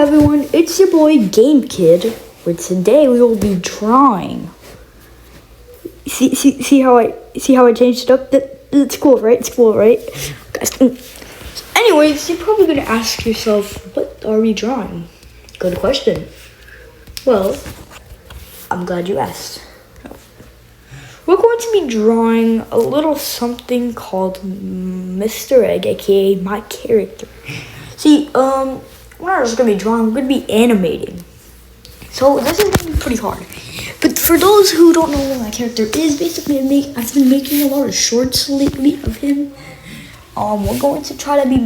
Hi everyone, it's your boy GameKid, where today we will be drawing. See how I changed it up? It's cool, right? It's cool, right? Anyways, you're probably gonna ask yourself, what are we drawing? Good question. Well, I'm glad you asked. We're going to be drawing a little something called Mr. Egg, aka my character. See, we're not just gonna be drawing, we're gonna be animating. So this is gonna be pretty hard. But for those who don't know what my character is, basically I've been making a lot of shorts lately of him. We're going to try to be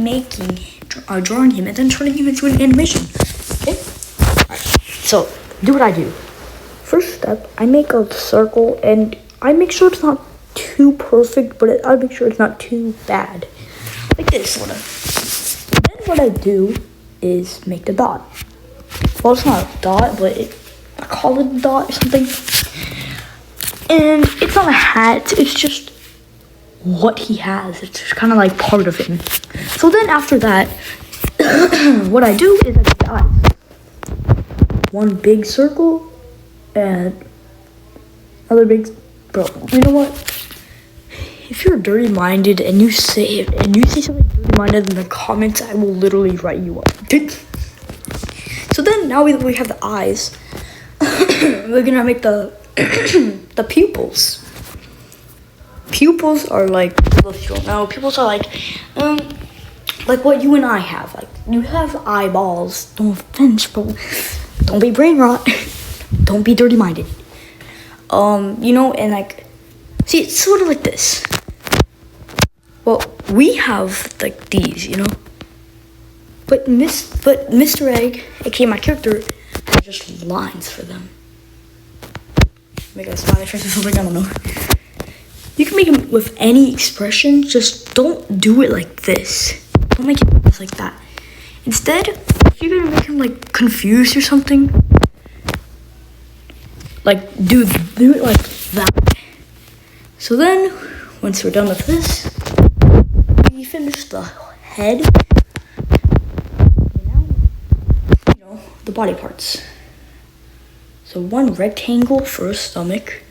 drawing him and then turning him into an animation. Okay? Alright, so do what I do. First step, I make a circle and I make sure it's not too perfect, but I make sure it's not too bad. Like this, sort of. Then what I do is make the dot. Well, it's not a dot, but I call it a dot or something. And it's not a hat, it's just what he has. It's just kind of like part of him. So then after that, what I do is I make the eyes. One big circle and another big... Bro, you know what? If you're dirty-minded and you say something dirty-minded in the comments, I will literally write you up. So then now we have the eyes. We're gonna make the the pupils. Pupils are like, if you don't know, pupils are like what you and I have. Like, you have eyeballs. No offense, bro. Don't be brain rot. Don't be dirty-minded. You know, and like, see, it's sort of like this. Well, we have like these, you know, but Mr. Egg, aka my character, has just lines for them. Make a smiley face or something, I don't know. You can make him with any expression, just don't do it like this. Don't make it like that. Instead, if you're gonna make him like confused or something, like do it like that. So then, once we're done with this, we finish the head. And now, you know, the body parts. So one rectangle for a stomach.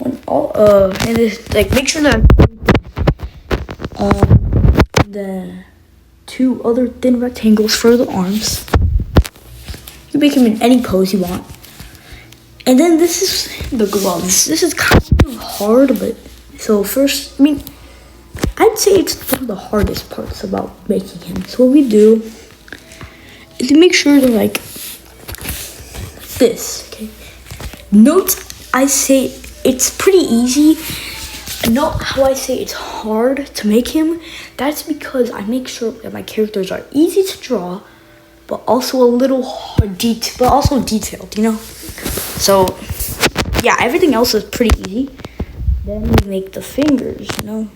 And it's like, make sure that the two other thin rectangles for the arms. You make him in any pose you want. And then this is the gloves. This is kind of hard, but so first, I'd say it's one of the hardest parts about making him. So what we do is to make sure to like this, okay? Note, I say it's pretty easy. Note how I say it's hard to make him. That's because I make sure that my characters are easy to draw, but also a little hard, but also detailed, you know? So, yeah, everything else is pretty easy. Then we make the fingers, you know?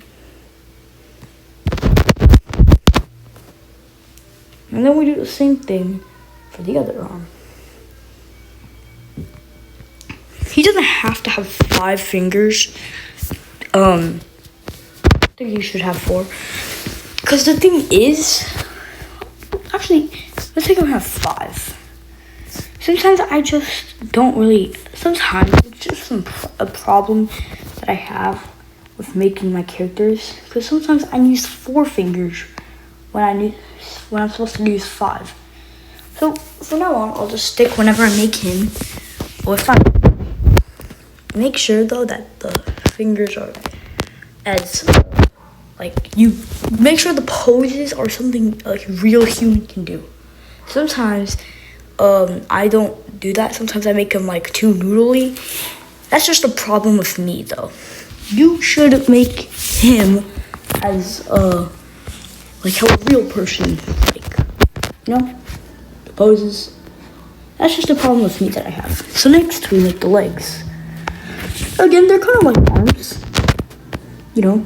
And then we do the same thing for the other arm. He doesn't have to have 5 fingers. I think he should have 4. Because the thing is, actually, let's make him have 5. Sometimes I just don't really, sometimes it's just a problem that I have with making my characters. Because sometimes I use 4 fingers when I'm supposed to use 5. So from now on, I'll just stick whenever I make him with 5. Make sure though that the fingers are as, like, you make sure the poses are something like real human can do. Sometimes I don't do that. Sometimes I make them like too noodly. That's just a problem with me though. You should make him as like how a real person, like, you know, the poses. That's just a problem with me that I have. So next we make the legs. Again, they're kind of like arms. You know,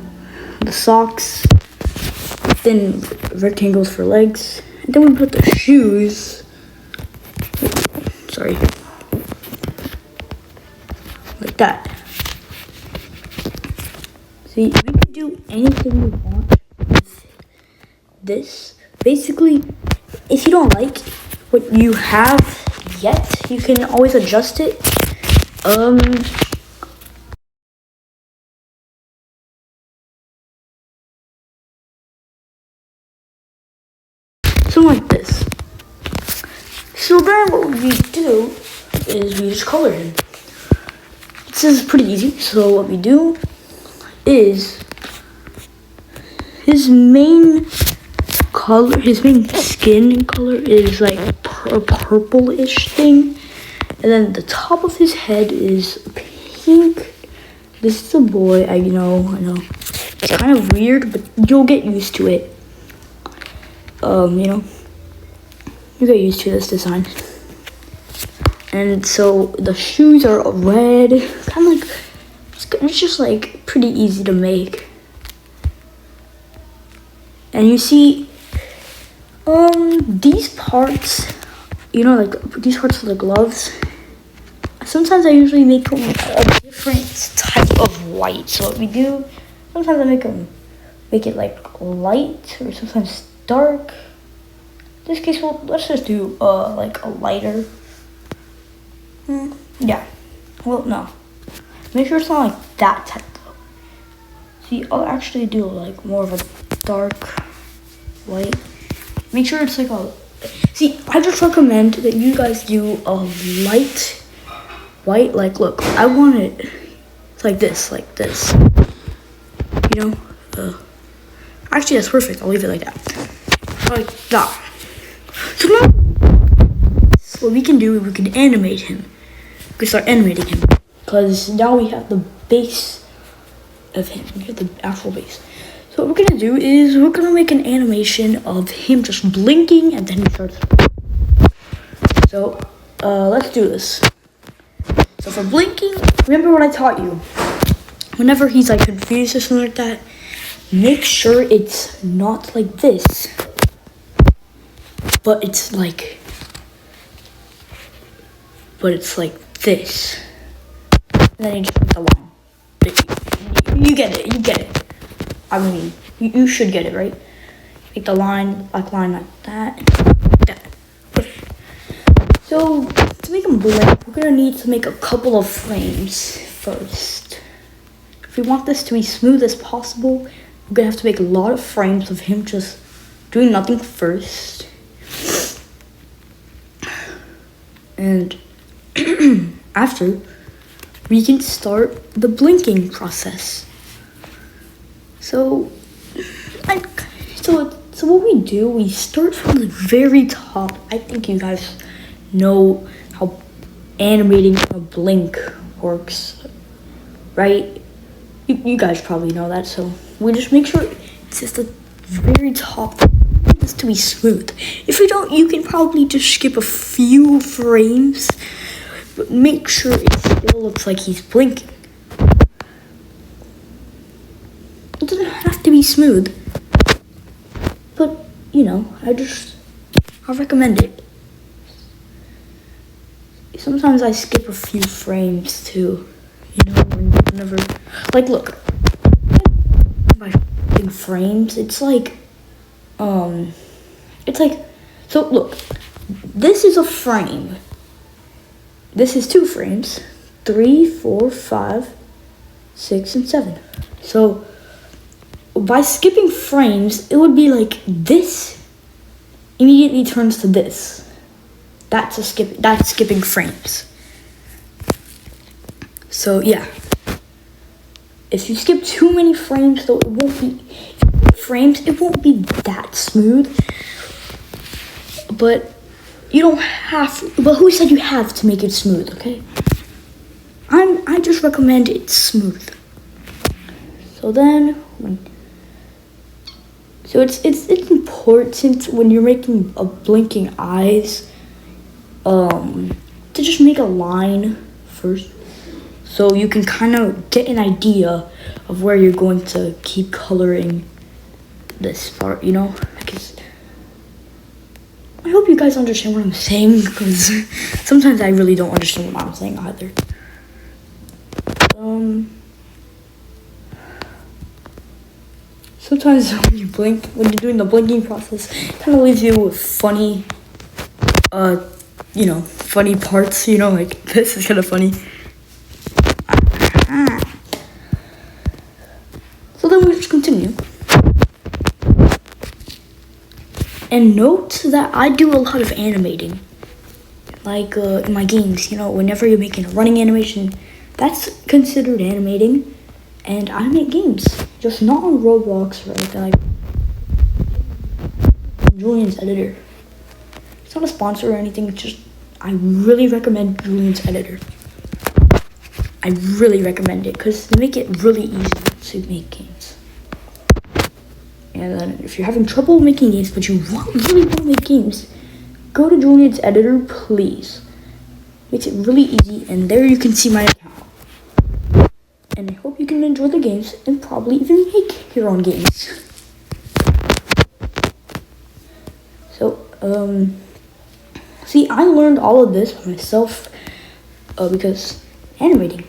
the socks, thin rectangles for legs. And then we put the shoes. Sorry. Like that. See, we can do anything we want with this. Basically, if you don't like what you have yet. You can always adjust it. So like this. So then what we do is we just color him. This is pretty easy. So what we do is his main color, his main skin color is like a purple-ish thing. And then the top of his head is pink. This is a boy, I know. It's kind of weird, but you'll get used to it. You get used to this design. And so the shoes are red, kind of like, it's just like pretty easy to make. And you see, these parts, like these parts of the gloves, sometimes I usually make them a different type of white. So what we do, sometimes I make it like light, or sometimes dark. In this case, well, let's just do like a lighter. Yeah. Well, no. Make sure it's not like that type though. See, I'll actually do like more of a dark white. Make sure it's like a. See, I just recommend that you guys do a light white. Like, look, I want it like this. Actually, that's perfect. I'll leave it like that. Like that. So now, what we can do, we can animate him. We can start animating him. Because now we have the base of him. We have the actual base. So what we're going to do is we're going to make an animation of him just blinking and then he starts. So, let's do this. So for blinking, remember what I taught you. Whenever he's like confused or something like that, make sure it's not like this. But it's like this. And then you just put the line. You get it. I mean, you should get it, right? Make the line, black line like that. So, to make them blink, we're gonna need to make a couple of frames first. If we want this to be smooth as possible, we're gonna have to make a lot of frames of him just doing nothing first. And after, we can start the blinking process. So what we do, we start from the very top. I think you guys know how animating a blink works, right? You guys probably know that, so we just make sure it's just the very top. This to be smooth. If you don't, you can probably just skip a few frames, but make sure it still looks like he's blinking. It doesn't have to be smooth, but I recommend it. Sometimes I skip a few frames too, whenever, like, look, by frames, it's like, so look, this is a frame. This is 2 frames, 3, 4, 5, 6, and 7. So by skipping frames, it would be like this immediately turns to this. That's skipping frames. So yeah. If you skip too many frames, though, it won't be that smooth. But you don't have. But who said you have to make it smooth? Okay. I just recommend it smooth. So then, it's important when you're making a blinking eyes, to just make a line first. So you can kind of get an idea of where you're going to keep coloring this part, Because I hope you guys understand what I'm saying, because sometimes I really don't understand what I'm saying either. Sometimes when you're doing the blinking process, it kind of leaves you with funny funny parts, like this is kind of funny. So then we just continue. And note that I do a lot of animating. Like in my games, whenever you're making a running animation, that's considered animating. And I make games, just not on Roblox or anything like Julian's Editor. It's not a sponsor or anything, it's just I really recommend Julian's Editor. I really recommend it because they make it really easy to make games. And then if you're having trouble making games but you really want to make games, go to Julian's Editor, please. Makes it really easy, and there you can see my account. And I hope you can enjoy the games and probably even make your own games. So, see, I learned all of this myself because animating.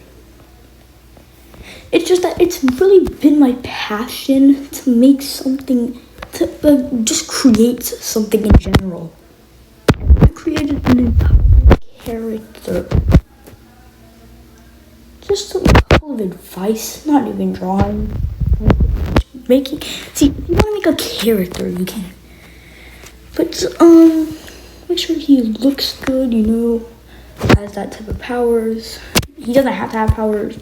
It's just that it's really been my passion to make something, to just create something in general. I created an entire character. Just a couple of advice, not even drawing. See, if you want to make a character, you can. But, make sure he looks good, has that type of powers. He doesn't have to have powers.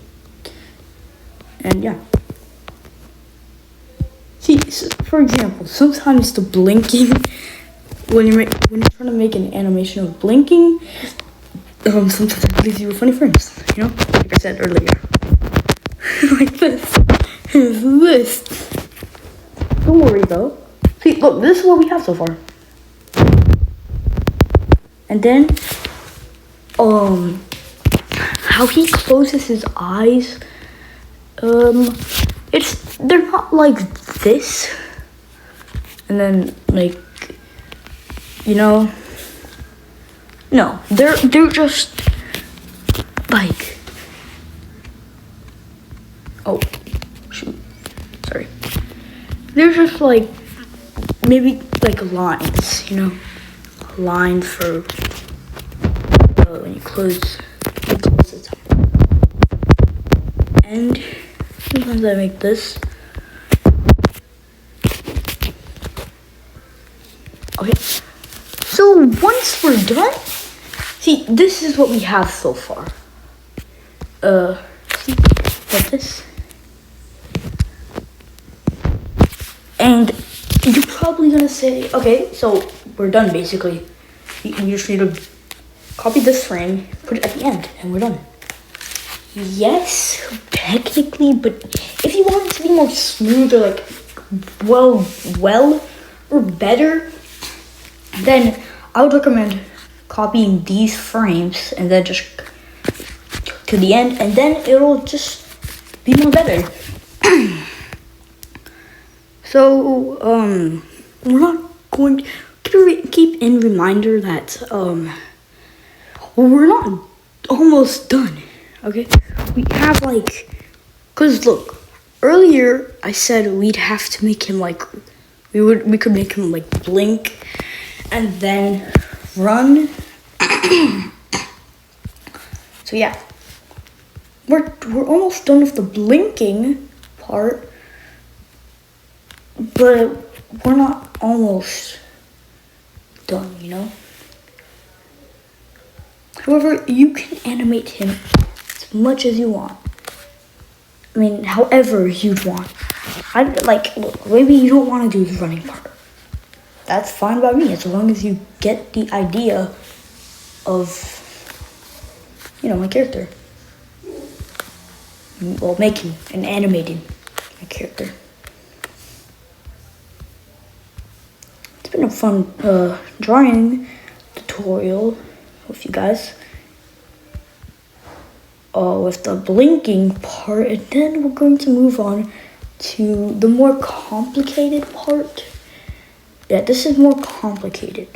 And yeah. See, so, for example, sometimes the blinking, when you're trying to make an animation of blinking, sometimes it leaves you with funny frames, like I said earlier. Like this. Don't worry though. See, look, this is what we have so far. And then, how he closes his eyes, they're not like this, and then like, no, they're just like, oh, shoot, sorry, they're just like, maybe like lines, a line for, when you close it. And sometimes I make this. Okay. So once we're done, see, this is what we have so far. See, like this. And you're probably gonna say, okay, so we're done basically. You just need to copy this frame, put it at the end, and we're done. Yes, technically, but if you want it to be more smooth or like, well, or better, then I would recommend copying these frames and then just to the end, and then it'll just be more better. So, we're not going to keep in reminder that, we're not almost done, okay? We have cause look, earlier I said we'd have to make him we could make him blink and then run. So yeah, we're almost done with the blinking part, but we're not almost done, However, you can animate him as much as you want. I mean, however you'd want. Look, maybe you don't want to do the running part. That's fine by me, as long as you get the idea of, my character. Well, making and animating my character. It's been a fun drawing tutorial with you guys. With the blinking part, and then we're going to move on to the more complicated part. Yeah, this is more complicated.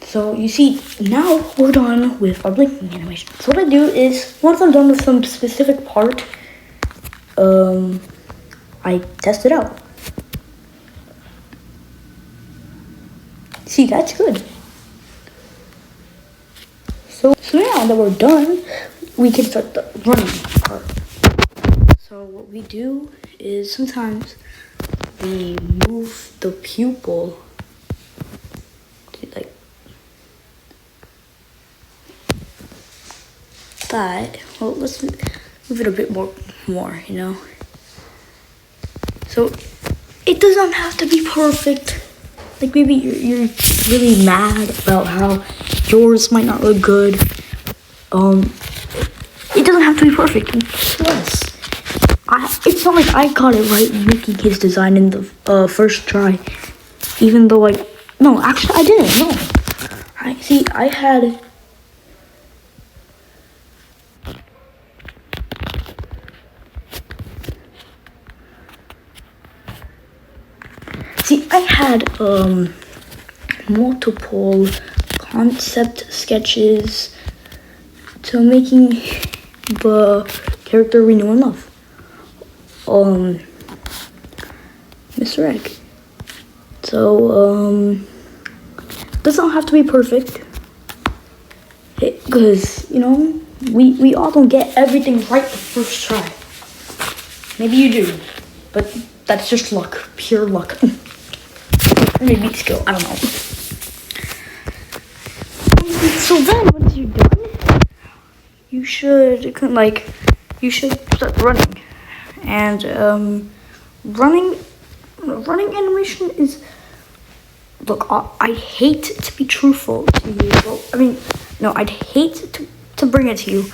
So you see, now we're done with our blinking animation. So what I do is, once I'm done with some specific part, I test it out. See, that's good. So now that we're done, we can start the running part. So what we do is sometimes we move the pupil to like that. Well, let's move it a bit more, you know. So it does not have to be perfect. Like maybe you're really mad about how yours might not look good. It doesn't have to be perfect. Plus, it's not like I got it right making his design in the first try. Even though no, actually I didn't. No, I had. See, I had multiple concept sketches to making the character we know and love. Mr. Egg. So, does not have to be perfect. Because, you know, we all don't get everything right the first try. Maybe you do, but that's just luck, pure luck. Maybe skill, I don't know. So then, once you're done, you should start running. And running animation is. Look, I hate to be truthful to you. Well, I mean, no, I'd hate to bring it to you,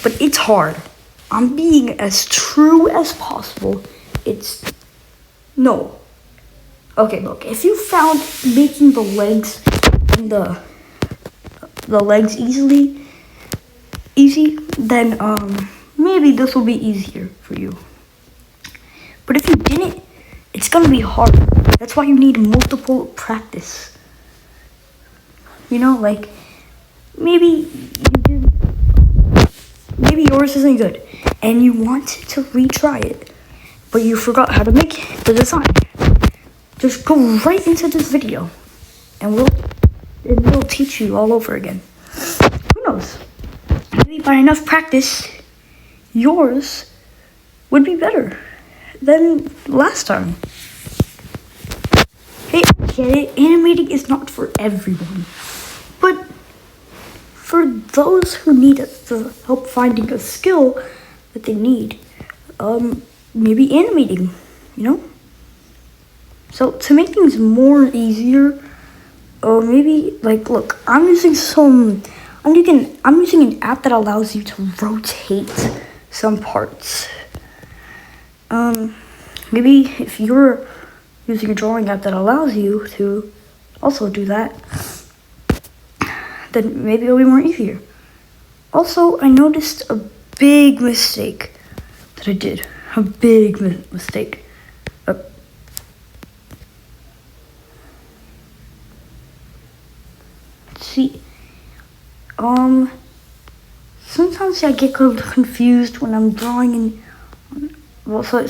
but it's hard. I'm being as true as possible. No. Okay, look, if you found making the legs and the legs easy, then maybe this will be easier for you. But if you didn't, it's gonna be hard. That's why you need multiple practice. You know, like maybe yours isn't good and you want to retry it, but you forgot how to make the design. Just go right into this video and we'll teach you all over again. Who knows? Maybe by enough practice, yours would be better than last time. Hey, I get it. Animating is not for everyone, but for those who need the help finding a skill that they need, maybe animating, you know. So to make things more easier, maybe look, I'm using an app that allows you to rotate some parts. Maybe if you're using a drawing app that allows you to also do that, then maybe it'll be more easier. Also, I noticed a big mistake that I did. A big mistake. See, sometimes I get confused when I'm drawing in. Well, I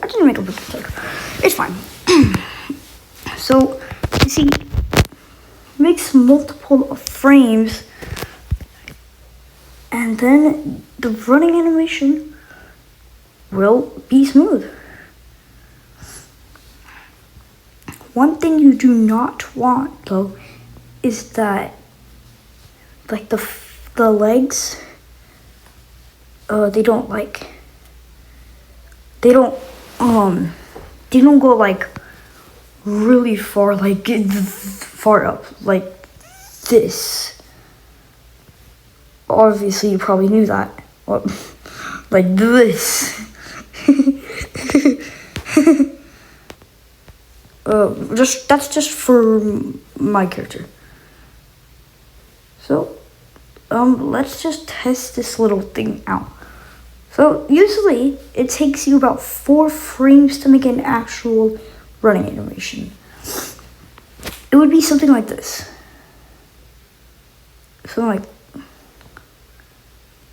didn't make a big mistake. It's fine. So, you see, makes multiple frames, and then the running animation will be smooth. One thing you do not want, though, is that, the legs, they don't go really far, far up, like this. Obviously, you probably knew that. Well, like this. That's just for my character. So, let's just test this little thing out. So, usually, it takes you about 4 frames to make an actual running animation. It would be something like this.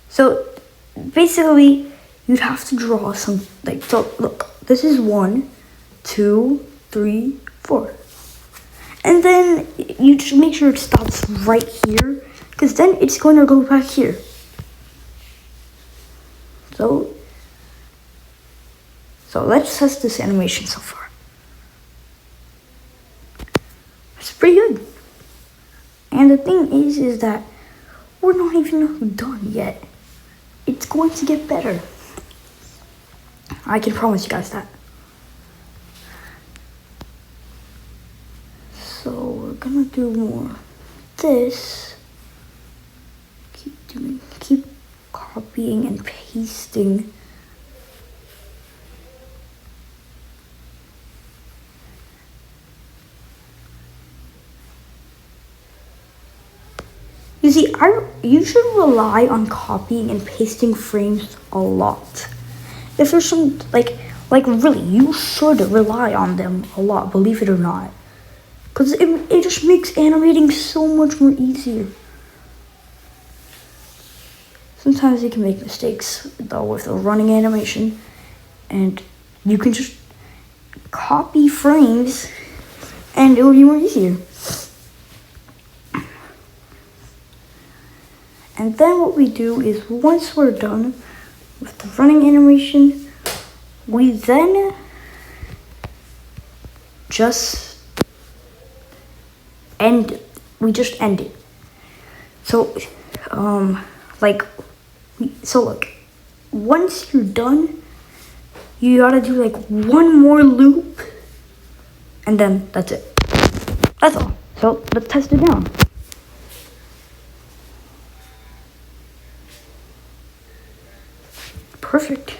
So, basically, you'd have to draw some, so, look, this is 1, 2, 3, 4. And then you just make sure it stops right here, because then it's going to go back here. So let's test this animation so far. It's pretty good. And the thing is that we're not even done yet. It's going to get better. I can promise you guys that. So we're gonna do more of this. Keep copying and pasting. You see, you should rely on copying and pasting frames a lot. If there's some, like really, you should rely on them a lot, believe it or not. Because it just makes animating so much more easier. Sometimes you can make mistakes, though, with the running animation. And you can just copy frames, and it will be more easier. And then what we do is, once we're done with the running animation, we then just end it. We just end it. So, look, once you're done, you gotta do like one more loop, and then that's it. That's all. So let's test it now. Perfect.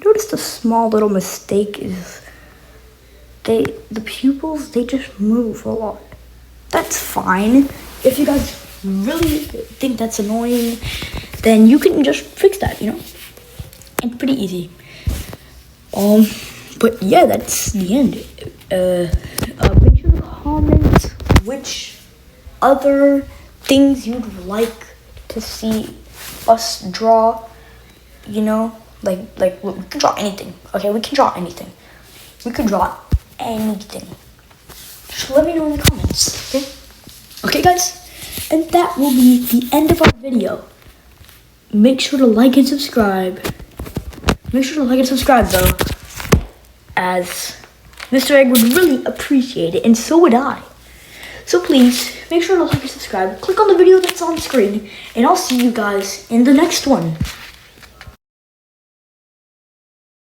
Notice the small little mistake is the pupils, they just move a lot. That's fine. If you guys really think that's annoying, then you can just fix that, you know? It's pretty easy. But yeah, that's the end. Make sure to comment which other things you'd like to see us draw, you know, like we can draw anything. Okay, we can draw anything. We could draw anything. Just let me know in the comments, okay guys? And that will be the end of our video. Make sure to like and subscribe. Make sure to like and subscribe though, as Mr. Egg would really appreciate it, and so would I. So please, make sure to like and subscribe. Click on the video that's on screen, and I'll see you guys in the next one.